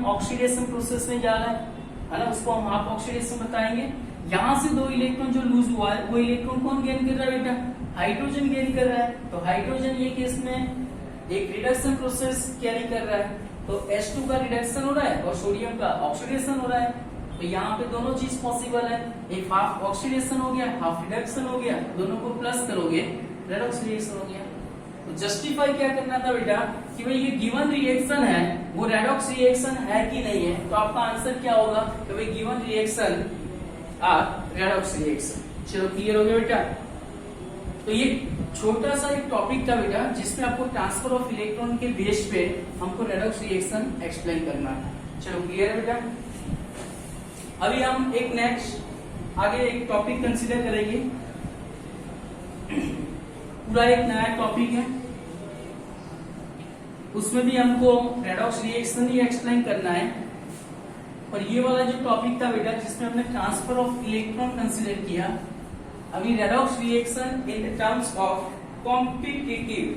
Oxidation process में जा रहा है ना, उसको हम हाफ ऑक्सीडेशन बताएंगे। यहाँ से 2 इलेक्ट्रॉन जो लूज हुआ है वो इलेक्ट्रॉन कौन गेन कर रहा है बेटा, हाइड्रोजन गेन कर रहा है। तो हाइड्रोजन ये केस में एक रिडक्शन प्रोसेस कैरी कर रहा है, तो H2 का रिडक्शन हो रहा है और सोडियम का ऑक्सीडेशन हो रहा है। तो यहाँ पे दोनों चीज पॉसिबल है, एक हाफ ऑक्सीडेशन हो गया, हाफ रिडक्शन हो गया, दोनों को प्लस करोगे रेडॉक्स रिएक्शन हो गया। तो जस्टिफाई क्या करना था बेटा कि भाई ये गिवन रिएक्शन है वो रेडॉक्स रिएक्शन है कि नहीं है, तो आपका आंसर क्या होगा कि भाई given reaction are redox reaction. चलो क्लियर हो गया बेटा। तो ये छोटा सा एक टॉपिक था बेटा जिसमें आपको ट्रांसफर ऑफ इलेक्ट्रॉन के बेस पे हमको रेडॉक्स रिएक्शन एक्सप्लेन करना है। चलो क्लियर है बेटा। अभी हम एक नेक्स्ट आगे एक टॉपिक कंसीडर करेंगे, पूरा एक नया टॉपिक है, उसमें भी हमको रेडॉक्स रिएक्शन ही एक्सप्लेन करना है। और ये वाला जो टॉपिक था बेटा जिसमें हमने ट्रांसफर ऑफ इलेक्ट्रॉन कंसीडर किया, अभी redox reaction in terms of competitive,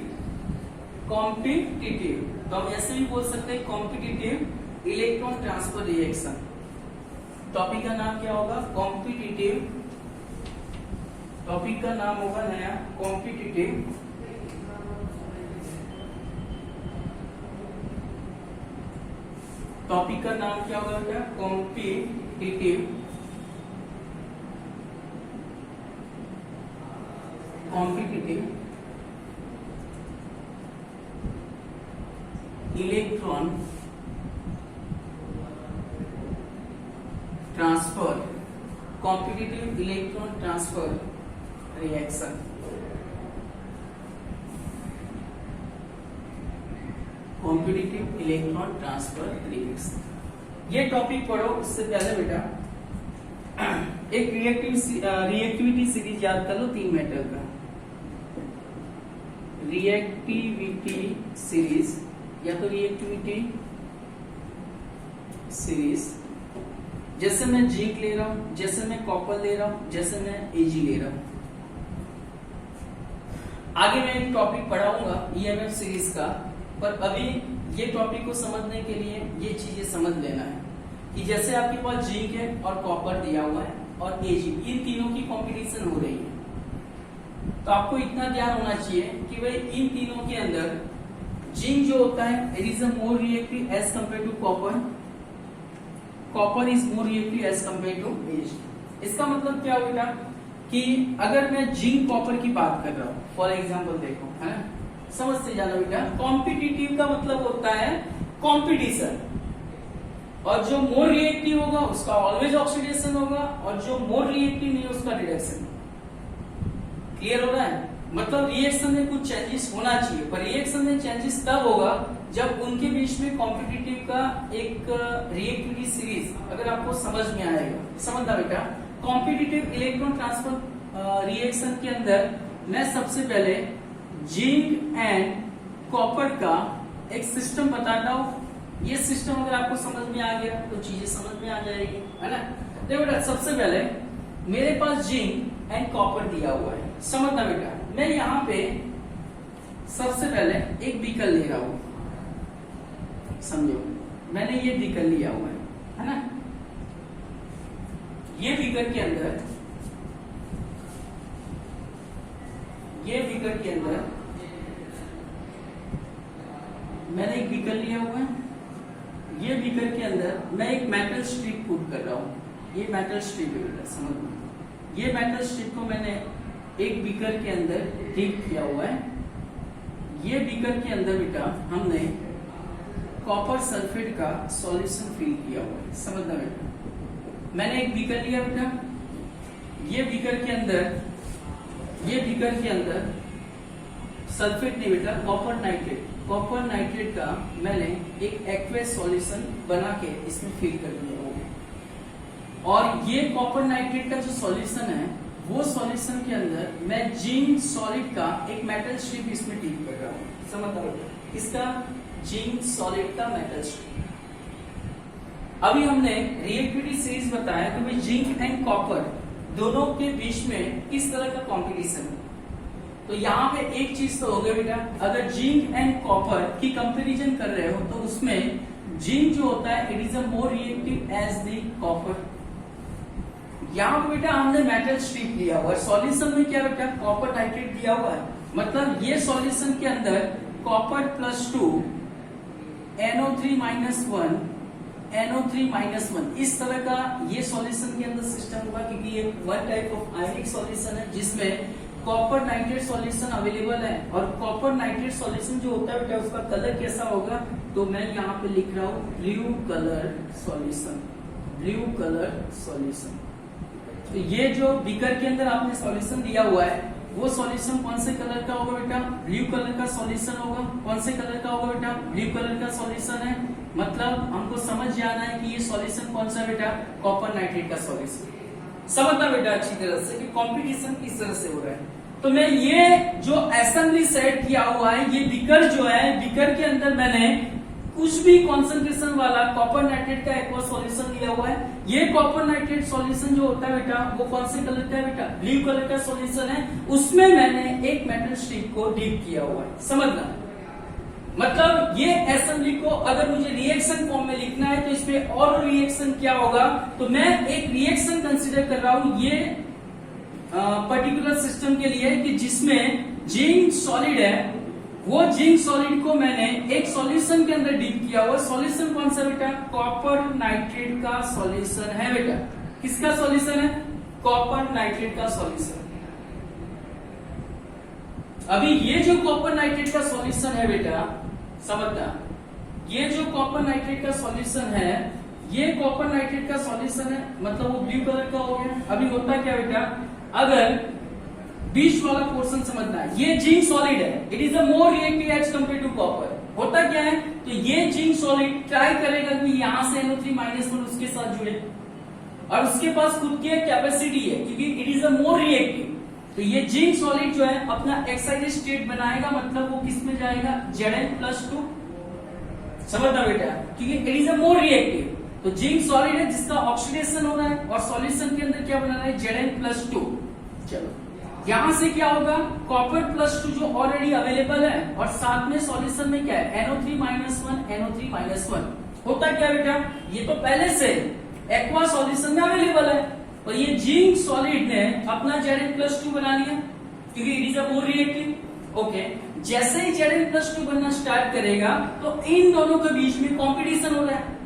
तो हम ऐसे भी बोल सकते हैं competitive electron transfer reaction. Topic का नाम क्या होगा, कॉम्पिटिटिव, टॉपिक का नाम होगा नया कॉम्पिटिटिव टॉपिक का नाम क्या होगा बेटा, competitive electron transfer, competitive electron transfer reaction. Competitive electron transfer reaction, ये टॉपिक पढ़ो। उससे पहले बेटा एक रिएक्टिविटी सीरीज याद कर लो 3 मेटल का, रिएक्टिविटी सीरीज या तो रिएक्टिविटी सीरीज, जैसे मैं जिंक ले रहा हूं, जैसे मैं कॉपर ले रहा हूं, जैसे मैं एजी ले रहा हूं। आगे मैं एक टॉपिक पढ़ाऊंगा ईएमएफ सीरीज का, पर अभी ये टॉपिक को समझने के लिए ये चीजें समझ लेना है कि जैसे आपके पास जिंक है और कॉपर दिया हुआ है और एजी, इन तीनों की कंपटीशन हो रही है। तो आपको इतना ध्यान होना चाहिए कि भाई इन तीनों के अंदर जिंक जो होता है it is a more reactive as compare to copper, copper is more reactive as compare to AG. इसका मतलब क्या होगा कि अगर मैं जिंक कॉपर की बात कर रहा हूं, फॉर एग्जांपल देखो, है ना, समझ से जाना बेटा, कॉम्पिटिटिव का मतलब होता है कंपटीशन, और जो मोर रिएक्टिव होगा उसका ऑलवेज ऑक्सीडेशन होगा, और जो मोर रिएक्टिव नहीं उसका रिडक्शन। क्लियर हो रहा है, मतलब रिएक्शन में कुछ चेंजेस होना चाहिए, पर रिएक्शन में चेंजेस तब होगा जब उनके बीच में कॉम्पिटिटिव का एक रिएक्टिविटी सीरीज अगर आपको समझ में आएगा। समझना बेटा, कॉम्पिटिटिव इलेक्ट्रॉन ट्रांसफर रिएक्शन के अंदर मैं सबसे पहले जिंक एंड कॉपर का एक सिस्टम बताता हूं। ये सिस्टम अगर आपको समझ में आ गया तो चीजें समझ में आ जाएगी, है ना। देखो बेटा, सबसे पहले मेरे पास जिंक एंड कॉपर दिया हुआ है। समझना बेटा, मैं यहाँ पे सबसे पहले एक बीकर ले रहा हूं, समझो, मैंने ये बीकर लिया हुआ है ना। ये बीकर के अंदर मैंने एक बीकर लिया हुआ है। ये बीकर के अंदर मैं एक मेटल स्ट्रिप पुट कर रहा हूं। ये मेटल स्ट्रिप है बेटा, समझ। ये मेटल स्ट्रिप को मैंने एक बीकर के अंदर डिप किया हुआ है। ये बीकर के अंदर बेटा हमने कॉपर सल्फेट का सॉल्यूशन फिल किया हुआ है। समझना बेटा, मैंने एक बीकर लिया बेटा, ये बीकर के अंदर सल्फेट नहीं बेटा, कॉपर नाइट्रेट का मैंने एक एक्वेस सॉल्यूशन बना के इसमें फिल कर दिया होगा। और ये कॉपर नाइट्रेट का जो सॉल्यूशन है वो सॉल्यूशन के अंदर मैं जिंक सॉलिड का एक मेटल स्ट्रिप इसमें डिप कर रहा हूँ। समझता हो, इसका जिंक सॉलिड का मेटल स्ट्रिप। अभी हमने रिएक्टिविटी सीरीज बताया कि भाई जिंक एंड कॉपर दोनों के बीच में किस तरह का कॉम्पिटिशन है। तो यहाँ पे एक चीज तो हो गया बेटा, अगर जिंक एंड कॉपर की कंपैरिजन कर रहे हो तो उसमें जिंक जो होता है it is a more reactive as the copper. यहाँ पे बेटा हमने मेटल स्ट्रिप लिया हुआ है, सॉल्यूशन में क्या बेटा कॉपर नाइट्रेट दिया हुआ है, मतलब ये सॉल्यूशन के अंदर कॉपर +2 NO3 - 1 NO3 - 1 इस तरह का ये सॉल्यूशन के अंदर सिस्टम होगा, क्योंकि ये one type of ionic solution है जिसमें कॉपर नाइट्रेट सॉल्यूशन अवेलेबल है। और कॉपर नाइट्रेट सॉल्यूशन जो होता है बेटा उसका कलर कैसा होगा, तो मैं यहाँ पे लिख रहा हूँ blue colour solution, blue colour solution. तो ये जो बीकर के अंदर आपने सॉल्यूशन दिया हुआ है वो सॉल्यूशन कौन से कलर का होगा बेटा, ब्लू कलर का सॉल्यूशन होगा। कौन से कलर का होगा बेटा, ब्लू कलर का सॉल्यूशन है, मतलब हमको समझ जाना है कि ये सॉल्यूशन कौन सा बेटा, कॉपर नाइट्रेट का सॉल्यूशन। समझना बेटा अच्छी तरह से कि कंपटीशन किस तरह से हो रहा है। तो मैं ये जो असेंबली सेट किया हुआ है, ये बीकर जो है, बीकर के अंदर मैंने कुछ भी कॉन्सेंट्रेशन वाला कॉपर नाइट्रेट का एक्वा सॉल्यूशन दिया हुआ है। ये कॉपर नाइट्रेट सॉल्यूशन जो होता है बेटा वो कौन से कलर का है बेटा, ब्लू कलर का सॉल्यूशन है। उसमें मैंने एक मेटल स्ट्रिप को डिप किया हुआ है, समझना। मतलब ये असेंबली को अगर मुझे रिएक्शन फॉर्म में लिखना है तो इसमें और रिएक्शन क्या होगा, तो मैं एक रिएक्शन कंसीडर कर रहा हूं ये पर्टिकुलर सिस्टम के लिए कि जिसमें जिंक सॉलिड है, वो जिंक सॉलिड को मैंने एक सॉल्यूशन के अंदर डिप किया हुआ। सॉल्यूशन कौन सा बेटा, कॉपर नाइट्रेट का सॉल्यूशन है बेटा। किसका सॉल्यूशन है, कॉपर नाइट्रेट का सॉल्यूशन। अभी ये जो कॉपर नाइट्रेट का सॉल्यूशन है बेटा, समझना, ये जो कॉपर नाइट्रेट का सॉल्यूशन है, ये कॉपर नाइट्रेट का सॉल्यूशन है, मतलब वो ब्लू कलर का हो गया। अभी होता क्या बेटा, अगर बीच वाला पोर्शन समझना है, ये जिंक सॉलिड है, it is a more reactive as compare to copper. होता क्या है, तो ये जिंक सॉलिड ट्राई करेगा कि यहां से NO3 - 1 उसके साथ जुड़े, और उसके पास खुद की कैपेसिटी है क्योंकि it is a more reactive. तो ये जिंक सॉलिड जो है अपना एक्साइटेड स्टेट बनाएगा, मतलब वो किस में जाएगा, Zn+2। समझना बेटा, क्योंकि it is a more reactive. तो जिंक सॉलिड है जिसका ऑक्सीडेशन हो रहा है और सॉल्यूशन के अंदर क्या बनाना है, Zn+2। चलो यहां से क्या होगा, कॉपर +2 जो ऑलरेडी अवेलेबल है और साथ में सॉल्यूशन में क्या है, NO3 - 1 NO3 - 1। होता क्या बेटा, ये तो पहले से एक्वा सॉल्यूशन में अवेलेबल है, और ये जिंक सॉलिड ने अपना Zn+2 बना लिया क्योंकि it is a more reactive. Okay, जैसे ही Zn+2 बनना स्टार्ट करेगा तो इन दोनों के बीच में कॉम्पिटिशन हो रहा है।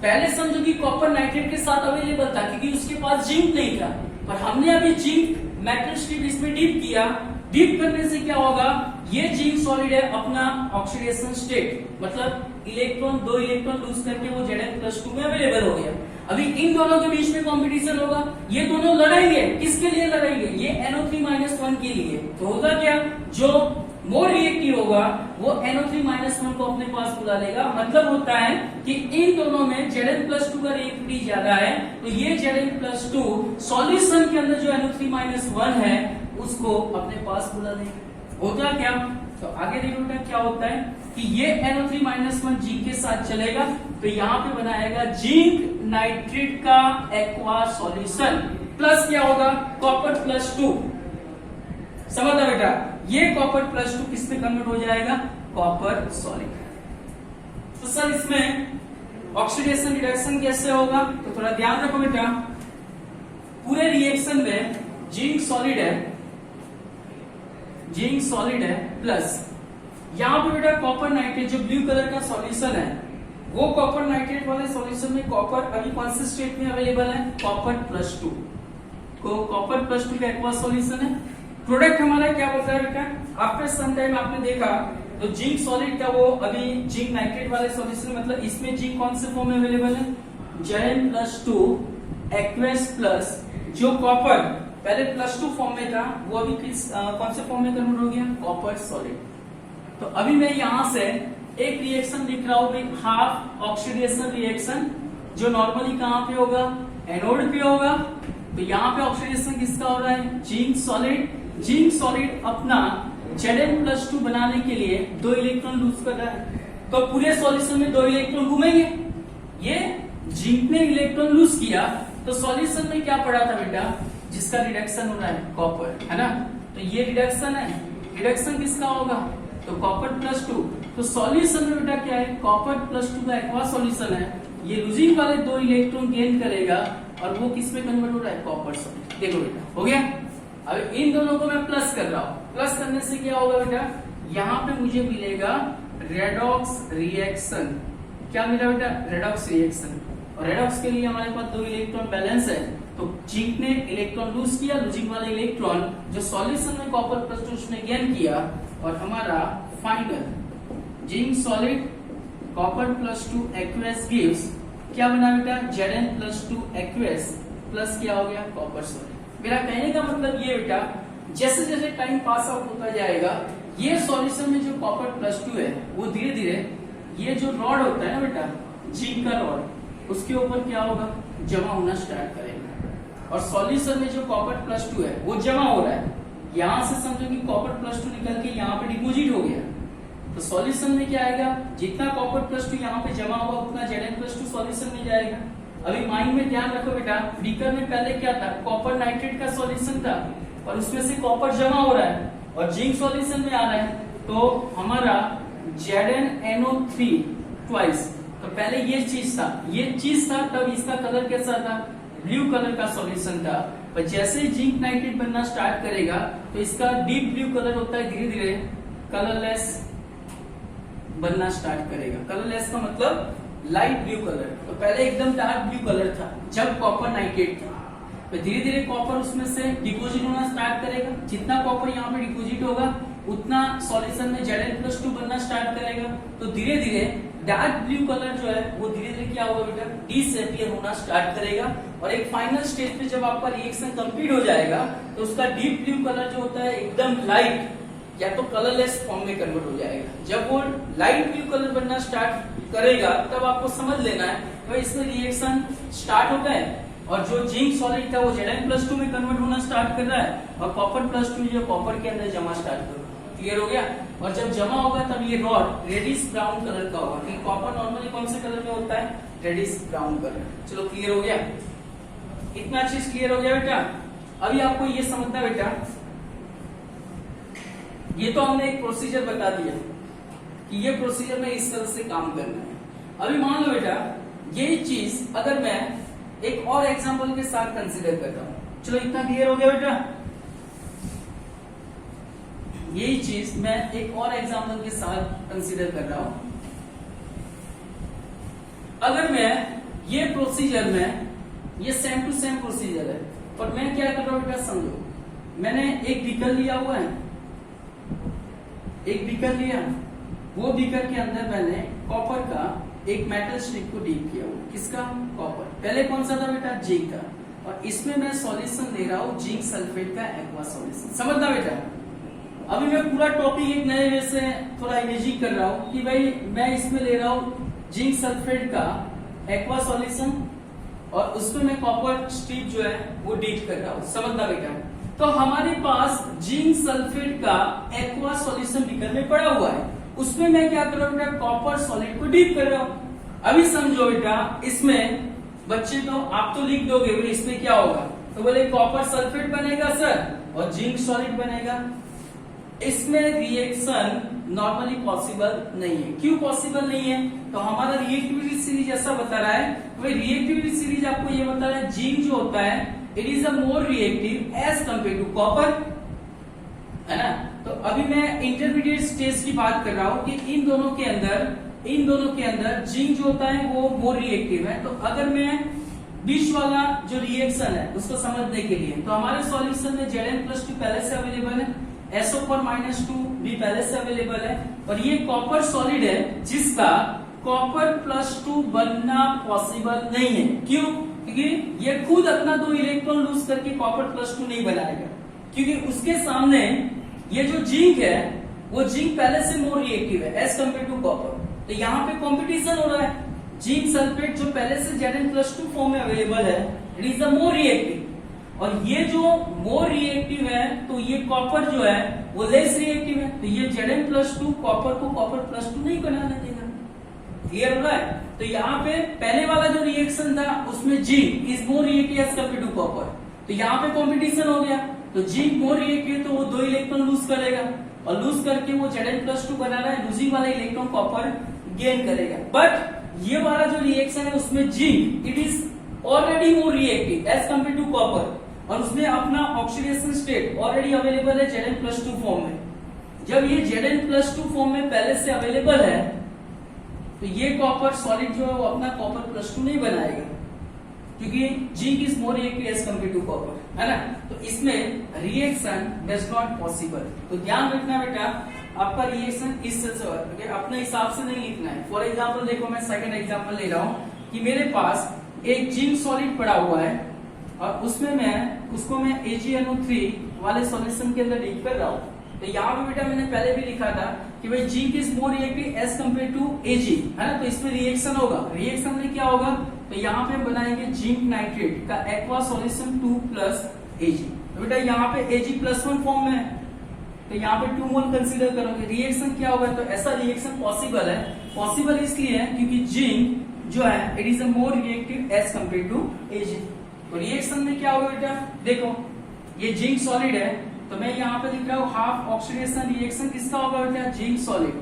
पहले समझो कि कॉपर नाइट्रेट के साथ अवेलेबल था क्योंकि उसके पास जिंक नहीं था, पर हमने अभी जिंक मेटल स्ट्रिप इसमें डिप किया। डिप करने से क्या होगा, ये जिंक सॉलिड है अपना ऑक्सीडेशन स्टेट, मतलब इलेक्ट्रॉन, 2 इलेक्ट्रॉन लूज करके वो Zn+2 में अवेलेबल हो गया। अभी इन दोनों के बीच में कंपटीशन होगा, ये दोनों लड़ाएंगे। किसके लिए लड़ाएंगे, ये NO3 - 1 के लिए। तो होगा क्या, जो मोर रिएक्टिव होगा वो NO3 - 1 को अपने पास बुला लेगा। मतलब होता है कि इन दोनों में Zn+2 का रिएक्टिविटी ज्यादा है, तो ये Zn+2 सॉल्यूशन के अंदर जो NO3 - 1 है उसको अपने पास बुला लेगा। होता क्या, तो आगे देखो बेटा क्या होता है कि ये NO3 - 1 जिंक के साथ चलेगा, तो यहाँ पे बनाएगा जिंक नाइट्रेट का एक्वा सॉल्यूशन, प्लस क्या होगा, कॉपर +2। समझना बेटा, ये कॉपर +2 किस में कन्वर्ट हो जाएगा, कॉपर सॉलिड। तो सर इसमें ऑक्सीडेशन रिडक्शन कैसे होगा, तो थोड़ा ध्यान रखो बेटा। पूरे रिएक्शन में जिंक सॉलिड है, जिंक सॉलिड है, प्लस यहां पे बेटा कॉपर नाइट्रेट जो ब्लू कलर का सॉल्यूशन है, वो कॉपर नाइट्रेट वाले सॉल्यूशन में कॉपर अभी कौन से स्टेट में अवेलेबल है, कॉपर +2 को कॉपर +2 का एक्वा सॉल्यूशन है। प्रोडक्ट हमारा क्या होता है बेटा, आफ्टर सम टाइम आपने देखा तो जिंक सॉलिड का वो अभी जिंक नाइट्रेट वाले सॉल्यूशन, मतलब इसमें जिंक कौन से फॉर्म में अवेलेबल है, Zn+2 एक्वेस प्लस जो कॉपर पहले +2 फॉर्म में था वो अभी किस कौन से फॉर्म में कन्वर्ट हो गया, कॉपर सॉलिड। तो अभी मैं यहां से एक रिएक्शन लिख रहा हूं, हाफ ऑक्सीडेशन रिएक्शन, जो नॉर्मली कहां पे होगा, एनोड पे होगा। तो यहाँ पे ऑक्सीडेशन किसका हो रहा है, जिंक सॉलिड। जिंक सॉलिड अपना Zn+2 बनाने के लिए 2 इलेक्ट्रॉन लूज कर रहा है, तो पूरे सॉल्यूशन में 2 इलेक्ट्रॉन घूमेंगे। ये जिंक ने इलेक्ट्रॉन लूज किया तो सॉल्यूशन में क्या पड़ा था बेटा, जिसका रिडक्शन हो रहा है, कॉपर, है ना। तो ये रिडक्शन है, रिडक्शन किसका होगा, तो कॉपर +2 तो सॉल्यूशन में बेटा क्या है, कॉपर +2 का एक्वा सॉल्यूशन है, ये लूजिंग वाले 2 इलेक्ट्रॉन गेन करेगा और वो किस में कन्वर्ट हो रहा है, कॉपर सॉल्यूशन। देखो बेटा हो गया। अब इन दोनों को मैं प्लस कर रहा हूं, प्लस करने से क्या होगा बेटा, यहाँ पे मुझे मिलेगा रेडॉक्स रिएक्शन। क्या मिला बेटा, रेडॉक्स रिएक्शन। और रेडॉक्स के लिए हमारे पास 2 इलेक्ट्रॉन बैलेंस है, तो जिंक ने इलेक्ट्रॉन लूज किया, लूजिंग वाला इलेक्ट्रॉन जो सॉल्यूशन में कॉपर +2 उसने गेन किया, और हमारा final zinc solid copper +2 aqueous gives क्या बना बेटा, Zn+2 एक्वस प्लस क्या हो गया, कॉपर सॉलिड। मेरा कहने का मतलब ये बेटा, जैसे जैसे टाइम पास आउट होता जाएगा, ये सॉल्यूशन में जो कॉपर +2 है वो धीरे धीरे ये जो रॉड होता है ना बेटा, जिंक का रॉड, उसके ऊपर क्या होगा, जमा होना स्टार्ट करेगा। और सॉल्यूशन में जो कॉपर +2 है वो जमा हो रहा है, यहां से समझो कि कॉपर +2 निकल के यहाँ पे डिपोजिट हो गया, तो सॉल्यूशन में क्या आएगा, जितना कॉपर +2 यहाँ पे जमा होगा उतना Zn+2 सॉल्यूशन में जाएगा। अभी माइंड में ध्यान रखो बेटा, बीकर में पहले क्या था, कॉपर नाइट्रेट का सॉल्यूशन था, और उसमें से कॉपर जमा हो रहा है और जिंक सॉल्यूशन में आ रहा है, तो हमारा ZnNO3 ट्वाइस, तो पहले ये चीज था, तब इसका कलर कैसा था, ब्लू कलर का सॉल्यूशन था, पर जैसे ही जिंक नाइट्रेट बनना स्टार्ट करेगा तो इसका डीप ब्लू कलर होता है, धीरे धीरे कलरलेस बनना स्टार्ट करेगा। कलरलेस का मतलब लाइट ब्लू कलर, तो पहले एकदम डार्क ब्लू कलर था जब कॉपर नाइट्रेट था, तो धीरे धीरे कॉपर उसमें से डिपोजिट होना स्टार्ट करेगा, जितना कॉपर यहाँ पे डिपोजिट होगा उतना सॉल्यूशन में Zn+2 बनना स्टार्ट करेगा, तो धीरे धीरे डार्क ब्लू कलर जो है वो धीरे धीरे क्या होगा बेटा, डिसअपियर होना स्टार्ट करेगा, और एक फाइनल स्टेज पे जब आपका रिएक्शन कंप्लीट हो जाएगा तो उसका डीप ब्लू कलर जो होता है एकदम लाइट या तो कलरलेस फॉर्म में कन्वर्ट हो जाएगा। जब वो लाइट ब्लू कलर बनना स्टार्ट करेगा तब आपको समझ लेना है तो इसमें रिएक्शन स्टार्ट होता है, और जो जिंक सॉलिड था वो Zn+2 में कन्वर्ट होना स्टार्ट कर रहा है, और कॉपर +2 जो कॉपर के अंदर जमा स्टार्ट कर रहा है। क्लियर हो गया। और जब जमा होगा तब ये रॉड रेडिश ब्राउन कलर का होगा, क्योंकि कॉपर नॉर्मली कौन से कलर में होता है, रेडिश ब्राउन कलर। चलो क्लियर हो गया, इतना चीज क्लियर हो गया बेटा। अभी आपको ये समझना है बेटा, ये तो हमने एक प्रोसीजर बता दिया कि ये प्रोसीजर में इस तरह से काम करना है। अभी मान लो बेटा ये चीज अगर मैं एक और एग्जांपल के साथ कंसीडर करता हूं, चलो इतना क्लियर हो गया बेटा। यही चीज मैं एक और एग्जांपल के साथ कंसीडर कर रहा हूं। अगर मैं ये प्रोसीजर में, ये सेम टू सेम प्रोसीजर है, और मैं क्या कर रहा हूं बेटा, समझो मैंने एक बीकर लिया हुआ है, एक बीकर लिया, वो बीकर के अंदर मैंने कॉपर का एक मेटल स्ट्रिप को डीप किया हुआ, किसका, कॉपर। पहले कौन सा था बेटा, जिंक था, और इसमें मैं सॉल्यूशन ले रहा हूं जिंक सल्फेट का एक्वा सॉल्यूशन। समझना बेटा, अभी मैं पूरा टॉपिक एक नए वे से थोड़ा इमेजिन कर रहा हूं कि भाई मैं इसमें ले रहा हूं जिंक सल्फेट का एक्वा सॉल्यूशन, और उसमें मैं कॉपर स्ट्रिप जो है वो डीप कर रहा हूं। समझना बेटा, तो हमारे पास जिंक सल्फेट का एक्वा सॉल्यूशन बीकर में पड़ा हुआ है, उसमें मैं क्या कर रहा हूं बेटा, कॉपर सॉलिड को डीप कर रहा हूं। अभी समझो बेटा, इसमें बच्चे तो आप तो लिख दोगे बोले इसमें क्या होगा, तो बोले कॉपर सल्फेट बनेगा सर और जिंक सॉलिड बनेगा। इसमें रिएक्शन नॉर्मली पॉसिबल नहीं है। क्यों पॉसिबल नहीं है, तो हमारा रिएक्टिविटी सीरीज ऐसा बता रहा है, तो रिएक्टिविटी सीरीज आपको ये बता रहा है जिंक जो होता है it is a more reactive as compare to copper, है ना। तो अभी मैं इंटरमीडिएट स्टेज की बात कर रहा हूं कि इन दोनों के अंदर जिंक जो होता है वो मोर रिएक्टिव है। तो अगर मैं बीच वाला जो रिएक्शन है उसको समझने के लिए, तो हमारे सॉल्यूशन में Zn+2 पहले से अवेलेबल है, SO4-2 भी पहले से अवेलेबल है, और ये कॉपर सॉलिड है जिसका कॉपर +2 बनना पॉसिबल नहीं है। क्यों, क्योंकि ये खुद अपना 2 इलेक्ट्रॉन लूज करके कॉपर +2 नहीं बनाएगा, क्योंकि उसके सामने ये जो जिंक है वो जिंक पहले से मोर रिएक्टिव है एज कंपेयर टू कॉपर। तो यहाँ पे कंपटीशन हो रहा है, जिंक सल्फेट जो पहले से Zn+2 फॉर्म में अवेलेबल है it is a more reactive, और ये जो मोर रिएक्टिव है तो ये कॉपर जो है वो लेस रिएक्टिव है, तो ये Zn+2 कॉपर को कॉपर +2 नहीं बनाने देगा। क्लियर हो रहा है। तो यहाँ पे पहले वाला जो रिएक्शन था उसमें zinc is more reactive as compare to copper, तो यहाँ पे कंपटीशन हो गया, तो जिंक मोर रिएक्टिव तो वो 2 इलेक्ट्रॉन लूज करेगा, और लूज करके वो Zn+2 बना रहा है, लूजिंग वाला इलेक्ट्रॉन कॉपर गेन करेगा। बट ये वाला जो रिएक्शन है उसमें zinc it is already more reactive as compare to copper, और उसमें अपना ऑक्सीडेशन स्टेट ऑलरेडी अवेलेबल है Zn+2 फॉर्म में। जब ये Zn+2 फॉर्म में पहले से अवेलेबल है तो ये कॉपर सॉलिड जो है वो अपना कॉपर+2 नहीं बनाएगा, क्योंकि zinc is more reactive as compare to copper, है ना। तो इसमें रिएक्शन डज नॉट पॉसिबल। तो ध्यान रखना बेटा, आपका रिएक्शन इस तरह से अपने हिसाब से नहीं लिखना है। फॉर एग्जाम्पल देखो, मैं सेकंड एग्जाम्पल ले रहा हूँ कि मेरे पास एक जिंक सॉलिड पड़ा हुआ है और उसमें उसको मैं AgNO3 वाले सॉल्यूशन के अंदर डीप कर रहा हूँ। तो यहाँ पे बेटा मैंने पहले भी लिखा था कि भाई zinc is more reactive as compare to Ag, है ना। तो इसमें रिएक्शन होगा, रिएक्शन में क्या होगा, तो यहाँ पे बनाएंगे जिंक नाइट्रेट का एक्वा सॉल्यूशन 2 प्लस Ag। तो बेटा यहाँ पे Ag+1 फॉर्म में है, तो यहाँ पे 2 मोल कंसीडर करोगे। रिएक्शन क्या होगा, तो ऐसा रिएक्शन पॉसिबल है। पॉसिबल इसलिए है क्योंकि जिंक जो है it is a more reactive as compare to Ag। तो रिएक्शन में क्या होगा बेटा, देखो ये जिंक सॉलिड है, तो मैं यहाँ पे लिख रहा हूँ हाफ ऑक्सीडेशन रिएक्शन किसका होगा बेटा, जिंक सॉलिड।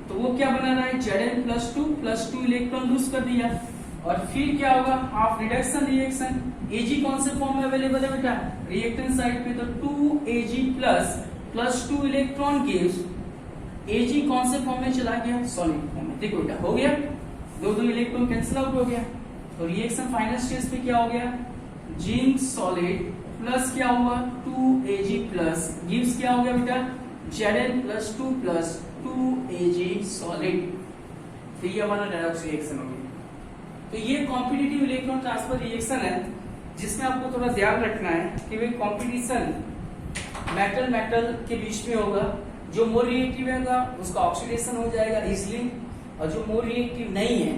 तो वो क्या बना रहा है, Zn+2 इलेक्ट्रॉन लूज कर दिया, और फिर क्या होगा, हाफ रिडक्शन रिएक्शन। Ag कौन से फॉर्म में अवेलेबल है बेटा, रिएक्टेंट साइड पे, तो 2Ag++2 इलेक्ट्रॉन गिव्स Ag कौन से फॉर्म में चला गया, सॉलिड फॉर्म में। देखो बेटा हो गया, दो इलेक्ट्रॉन कैंसिल आउट हो गया। तो रिएक्शन फाइनल स्टेज पे क्या हो गया, जिंक सॉलिड प्लस क्या हुआ 2Ag+ गिव्स क्या हो गया बेटा, Zn+2 प्लस 2Ag सॉलिड। तो ये हमारा रेडॉक्स रिएक्शन हो गया। तो ये कॉम्पिटिटिव इलेक्ट्रॉन ट्रांसफर रिएक्शन है, जिसमें आपको थोड़ा ध्यान रखना है कि भाई कॉम्पिटिशन मेटल मेटल के बीच में होगा। जो मोर रिएक्टिव होगा उसका ऑक्सीडेशन हो जाएगा इजिली, और जो मोर रिएक्टिव नहीं है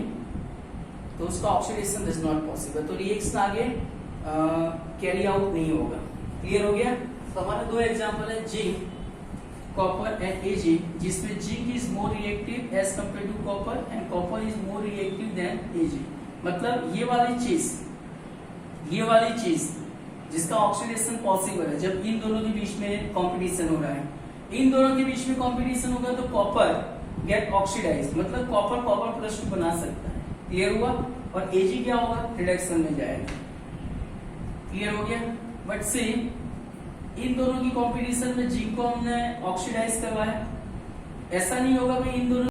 तो उसका ऑक्सीडेशन इज नॉट पॉसिबल। तो रिएक्शन आगे कैरी आउट नहीं होगा। क्लियर हो गया। तो हमारे दो एग्जांपल है, जिंक कॉपर एंड Ag, जिसमें zinc is more reactive as compare to copper and copper is more reactive than Ag। मतलब ये वाली चीज जिसका ऑक्सीडेशन पॉसिबल है, जब इन दोनों के बीच में कंपटीशन हो रहा है, इन दोनों के बीच में कंपटीशन होगा तो कॉपर गेट ऑक्सीडाइज, मतलब कॉपर+2 बना सकता है। क्लियर हुआ। और Ag क्या होगा, रिडक्शन में जाएगा। क्लियर हो गया। बट से इन दोनों की कंपटीशन में जिंक को हमने ऑक्सीडाइज करवाया, ऐसा नहीं होगा भाई इन दोनों